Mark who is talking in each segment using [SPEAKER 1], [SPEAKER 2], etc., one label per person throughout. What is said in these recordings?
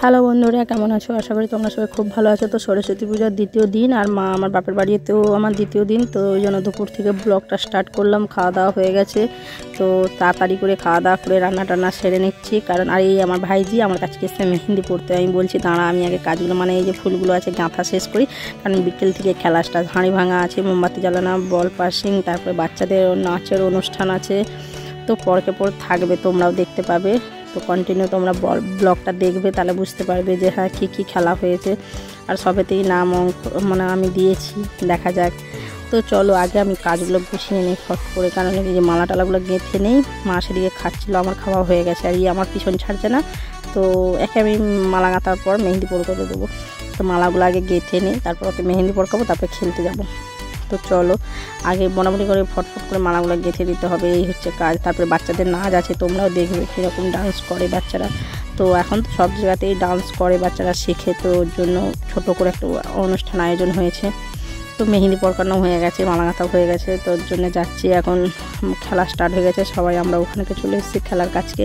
[SPEAKER 1] Hello বন্ধুরা, কেমন আছো? আশা করি তোমরা সবাই খুব ভালো আছো। তো সরস্বতী পূজার দ্বিতীয় দিন আর মা আমার বাপের বাড়িতেও আমার দ্বিতীয় দিন, তো ওই জন্য দুপুর থেকে ব্লগটা স্টার্ট করলাম। খাওয়া দাওয়া হয়ে গেছে, তো তাড়াতাড়ি করে খাওয়া দাওয়া করে রান্না টান্না সেরে নিচ্ছি। কারণ আর এই আমার ভাইজি আমার কাছে এসে মেহেন্দি পড়তে, আমি বলছি দাঁড়া আমি আগে কাজগুলো মানে এই যে ফুলগুলো আছে গাঁথা শেষ করি, কারণ বিকেল থেকে খেলা স্টার্ট। হাঁড়ি ভাঙা আছে, মোমবাতি জ্বালানো, বল পাসিং, তারপরে বাচ্চাদের নাচের অনুষ্ঠান আছে। তো পরকে পর থাকবে, তোমরাও দেখতে পাবে। তো কন্টিনিউ তোমরা ব্লগটা দেখবে, তাহলে বুঝতে পারবে যে হ্যাঁ কী কী খেলা হয়েছে। আর সবেতেই নাম অঙ্ক মানে আমি দিয়েছি, দেখা যাক। তো চলো আগে আমি কাজগুলো গুছিয়ে নিই ফট করে, কারণ এই যে মালা টালাগুলো গেঁথে নেই। মা সেদিকে খাচ্ছিলো, আমার খাওয়া হয়ে গেছে। আর আমার পিছন ছাড়ছে না, তো একে আমি মালা গাঁথার পর মেহেন্দি পরকাতে দেবো। তো মালাগুলো আগে গেঁথে নিই, তারপর ওকে মেহেন্দি পরকাবো, তারপরে খেলতে যাবো। তো চলো আগে মোটামুটি করে ফটফট করে মালাগুলো গেঁথে দিতে হবে, এই হচ্ছে কাজ। তারপরে বাচ্চাদের নাচ আছে, তোমরাও দেখবে কীরকম ডান্স করে বাচ্চারা। তো এখন তো সব জায়গাতেই ডান্স করে বাচ্চারা, শেখে। তো ওর জন্য ছোটো করে একটা অনুষ্ঠান আয়োজন হয়েছে। তো মেহেন্দি পরকানো হয়ে গেছে, মালা গাঁথাও হয়ে গেছে, তো ওর জন্য যাচ্ছি। এখন খেলা স্টার্ট হয়ে গেছে, সবাই আমরা ওখানে চলে এসেছি খেলার কাছকে।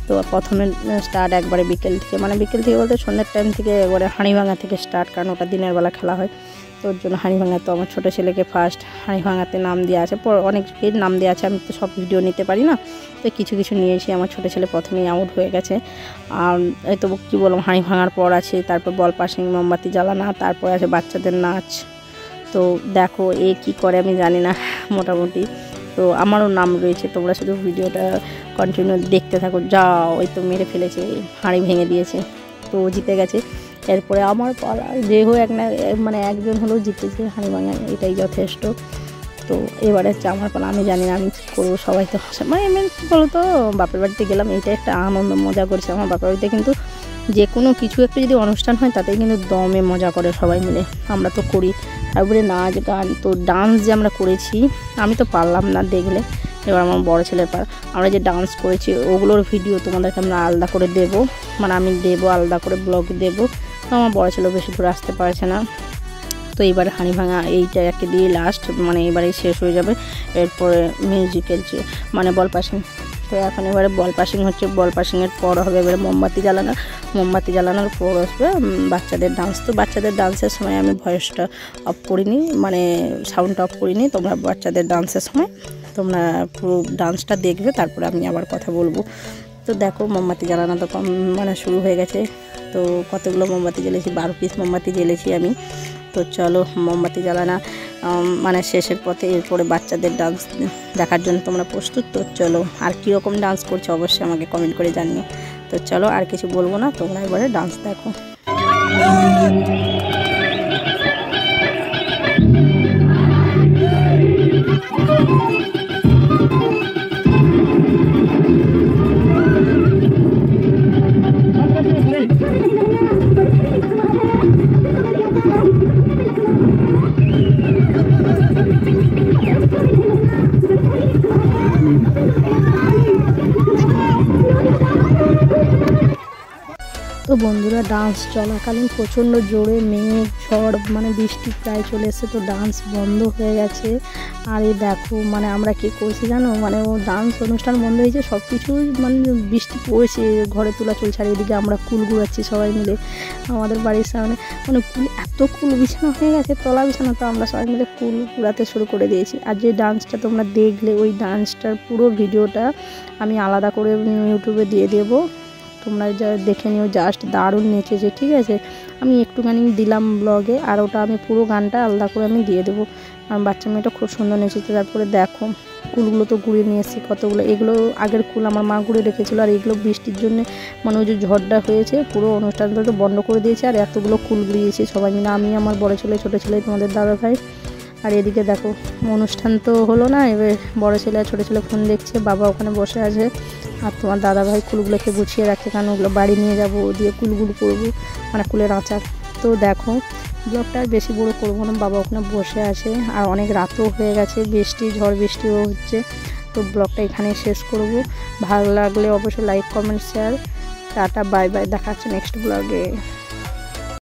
[SPEAKER 1] তো প্রথমে স্টার্ট একবারে বিকেল থেকে, মানে বিকেল থেকে বলতে সন্ধ্যের টাইম থেকে একবারে হাঁড়ি ভাঙা থেকে স্টার্ট, কারণ ওটা দিনের বেলা খেলা হয়। তো ওর জন্য হাঁড়ি ভাঙা, তো আমার ছোটো ছেলেকে ফার্স্ট হাঁড়ি ভাঙাতে নাম দেওয়া আছে। অনেকের নাম দেওয়া আছে, আমি তো সব ভিডিও নিতে পারি না, তো কিছু কিছু নিয়েছি। আমার ছোটো ছেলে প্রথমেই আউট হয়ে গেছে। আর এই তো কী বললাম, হাঁড়ি ভাঙার পর আছে, তারপর বল পাসিং, মোমবাতি জ্বালানা, তারপর আছে বাচ্চাদের নাচ। তো দেখো এ কী করে আমি জানি না, মোটামুটি তো আমারও নাম রয়েছে। তোমরা শুধু ভিডিওটা কন্টিনিউ দেখতে থাকো। যাও, ওই তো মেরে ফেলেছে, হাঁড়ি ভেঙে দিয়েছে, তো জিতে গেছে। এরপরে আমার পাড়া যে হোক মানে একজন হলেও জিতেছে হাঁড়ি ভাঙা, এটাই যথেষ্ট। তো এবারে হচ্ছে আমার পালা, আমি জানি না আমি কী করবো। সবাই তো মানে এমনি কী বলো তো, বাপের বাড়িতে গেলাম, এটা একটা আনন্দ মজা করছে। আমার বাপের বাড়িতে কিন্তু যে কোনো কিছু একটা যদি অনুষ্ঠান হয় তাতেই কিন্তু দমে মজা করে সবাই মিলে, আমরা তো করি। তারপরে নাচ গান, তো ডান্স যে আমরা করেছি, আমি তো পারলাম না দেখলে, এবার আমার বড় ছেলের পার। আমরা যে ডান্স করেছি ওগুলোর ভিডিও তোমাদেরকে আমরা আলাদা করে দেবো, মানে আমি দেবো আলাদা করে ব্লগ দেবো। তো আমার বড় ছেলেও বেশি দূর আসতে পারছে না। তো এবারে হাঁড়ি ভাঙা এইটা একে দিয়ে লাস্ট, মানে এবারে শেষ হয়ে যাবে। এরপরে মিউজিক্যাল মানে বল পাসিং। তো এখন এবারে বল পাসিং হচ্ছে, বল পাসিংয়ের পর হবে এবারে মোমবাতি জ্বালানো। মোমবাতি জ্বালানোর পর আসবে বাচ্চাদের ডান্স। তো বাচ্চাদের ডান্সের সময় আমি ভয়েসটা অফ করিনি, মানে সাউন্ডটা অফ করিনি। তোমরা বাচ্চাদের ডান্সের সময় তোমরা পুরো ডান্সটা দেখবে, তারপরে আমি আবার কথা বলবো। তো দেখো মোমবাতি জ্বালানো তো মানে শুরু হয়ে গেছে। তো কতগুলো মোমবাতি জ্বেলেছি, 12 পিস মোমবাতি জ্বেলেছি আমি। তো চলো মোমবাতি জ্বালানা মানে শেষের পথে। এরপরে বাচ্চাদের ডান্স দেখার জন্য তোমরা প্রস্তুত? তো চলো, আর কীরকম ডান্স করছে অবশ্যই আমাকে কমেন্ট করে জানিও। তো চলো আর কিছু বলবো না, তোমরা এবারে ডান্স দেখো। তো বন্ধুরা, ডান্স চলাকালীন প্রচণ্ড জোরে মেঘ ঝড় মানে বৃষ্টি প্রায় চলে এসেছে, তো ডান্স বন্ধ হয়ে গেছে। আর এই দেখো মানে আমরা কী করছি জানো, মানে ও ডান্স অনুষ্ঠান বন্ধ হয়েছে, সব কিছু মানে বৃষ্টি পড়ছে, ঘরে তোলা চলছে। আর এদিকে আমরা কুল ঘুরাচ্ছি সবাই মিলে আমাদের বাড়ির সামনে, মানে কুল এত কুল বিছানা হয়ে গেছে, তলা বিছানা, তো আমরা সবাই মিলে কুল ঘুরাতে শুরু করে দিয়েছি। আর যে ডান্সটা তোমরা দেখলে, ওই ডান্সটার পুরো ভিডিওটা আমি আলাদা করে ইউটিউবে দিয়ে দেবো, তোমরা যা দেখে নিও। জাস্ট দারুণ নেচেছে, ঠিক আছে। আমি একটুখানি দিলাম ব্লগে, আর ওটা আমি পুরো গানটা আলাদা করে আমি দিয়ে দেবো। আর বাচ্চা মেয়েটা খুব সুন্দর নেচেছে। তারপরে দেখো কুলগুলো তো ঘুরিয়ে নিয়ে এসেছি কতগুলো, এগুলো আগের কুল আমার মা ঘুরে রেখেছিলো। আর এগুলো বৃষ্টির জন্য মানে ওই যে ঝড়টা হয়েছে পুরো অনুষ্ঠানটা তো বন্ধ করে দিয়েছে। আর এতগুলো কুল ঘুরিয়েছি সবাই মিলে, আমি, আমার বড় ছেলে, ছোটো ছেলে, তোমাদের দাদা ভাই। আর এদিকে দেখো অনুষ্ঠান তো হলো না, এবার বড় ছেলে আর ছোটো ছেলে ফোন দেখছে, বাবা ওখানে বসে আছে। আর তোমার দাদা ভাই কুলগুলোকে গুছিয়ে রাখছে, কারণ ওগুলো বাড়ি নিয়ে যাবো, দিয়ে কুলগুলো করবো, মানে কুলের আচার। তো দেখো ব্লগটা আর বেশি বড় করবো না, বাবা ওখানে বসে আছে। আর অনেক রাতও হয়ে গেছে, ঝড় বৃষ্টিও হচ্ছে। তো ব্লগটা এখানেই শেষ করব। ভালো লাগলে অবশ্যই like, comment, share. Tata, bye bye, দেখা হচ্ছে নেক্সট ব্লগে।